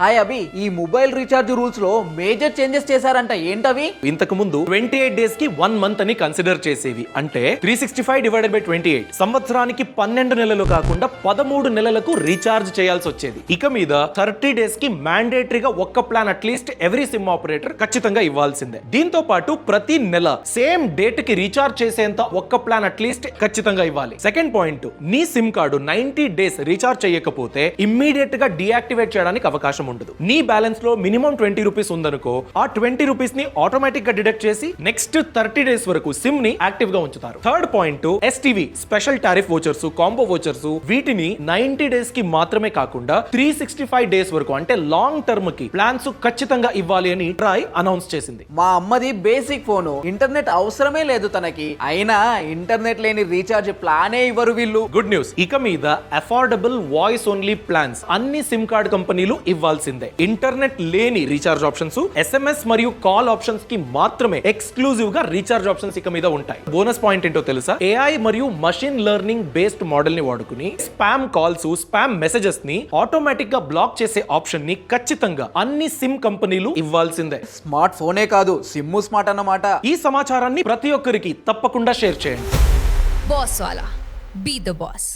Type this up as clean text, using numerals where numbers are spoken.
Hi అభి, ఈ mobile recharge rules లో major changes చేశారంట, ఏంటవి? ఇంతకు ముందు 28 డేస్ కి 1 మంత్ అని కన్సిడర్ చేసేవి. అంటే 365 డివైడెడ్ బై 28 సంవత్సరానికి 12 నెలలు కాకుండా 13 నెలలకు రీఛార్జ్ చేయాల్సి వచ్చేది. ఇక మీద 30 డేస్ కి మ్యాండేటరీగా ఒక్క plan at least every SIM operator ఖచ్చితంగా ఇవ్వాల్సిందే. దీంతో పాటు ప్రతి నెల సేమ్ డేట్ కి రీఛార్జ్ చేసేంత ఒక్క ప్లాన్ అట్లీస్ట్ ఖచ్చితంగా ఇవ్వాలి. సెకండ్ పాయింట్, నీ సిమ్ కార్డు 90 డేస్ రీఛార్జ్ చేయకపోతే ఇమ్మీడియట్ గా డియాక్టివేట్ చేయడానికి అవకాశం ఉండదు. నీ బ్యాలెన్స్ లో మినిమం 20 రూపీస్ ఉందనుకో, ఆ 20 రూపీస్ ని ఆటోమేటిక్ గా డిడక్ట్ చేసి నెక్స్ట్ 30 డేస్ వరకు సిమ్ ని యాక్టివ్ గా ఉంచుతారు. Third point, STV special tariff vouchers, combo vouchers, వీటిని 90 డేస్ కి మాత్రమే కాకుండా 365 డేస్ వరకు అంటే లాంగ్ టర్మ్ కి ప్లాన్స్ ఖచ్చితంగా ఇవ్వాలి అని ట్రై అనౌన్స్ చేసింది. మా అమ్మది బేసిక్ ఫోను, ఇంటర్నెట్ అవసరమే లేదు తనకి, అయినా ఇంటర్నెట్ లేని రీఛార్జ్ ప్లానే ఇవ్వరు వీళ్ళు. గుడ్ న్యూస్, ఇక మీద అఫోర్డబుల్ వాయిస్ ఓన్లీ ప్లాన్స్ అన్ని సిమ్ కార్డ్ కంపెనీలు ఇవ్వాల్సిందే. ఇంటర్నెట్ లేని రీఛార్జ్ ఆప్షన్స్, ఎస్ఎంఎస్ మరియు కాల్ ఆప్షన్స్ కి మాత్రమే ఎక్స్క్లూజివ్ గా రీఛార్జ్ ఆప్షన్స్ ఇక మీద ఉంటాయి. బోనస్ పాయింట్ ఏంటో తెలుసా? ఏఐ మరియు మషిన్ లెర్నింగ్ బేస్డ్ మోడల్ ని వాడుకుని స్పామ్ కాల్స్, స్పామ్ మెసేజెస్ ని ఆటోమేటిక్ గా బ్లాక్ చేసే ఆప్షన్ ని ఖచ్చితంగా అన్ని సిమ్ కంపెనీలు ఇవ్వాల్సిందే. స్మార్ట్ ఫోనే కాదు, సిమ్ స్మార్ట్ అన్నమాట. ఈ సమాచారాన్ని ప్రతి ఒక్కరికి తప్పకుండా షేర్ చేయండి. Boss Wala. Be the boss.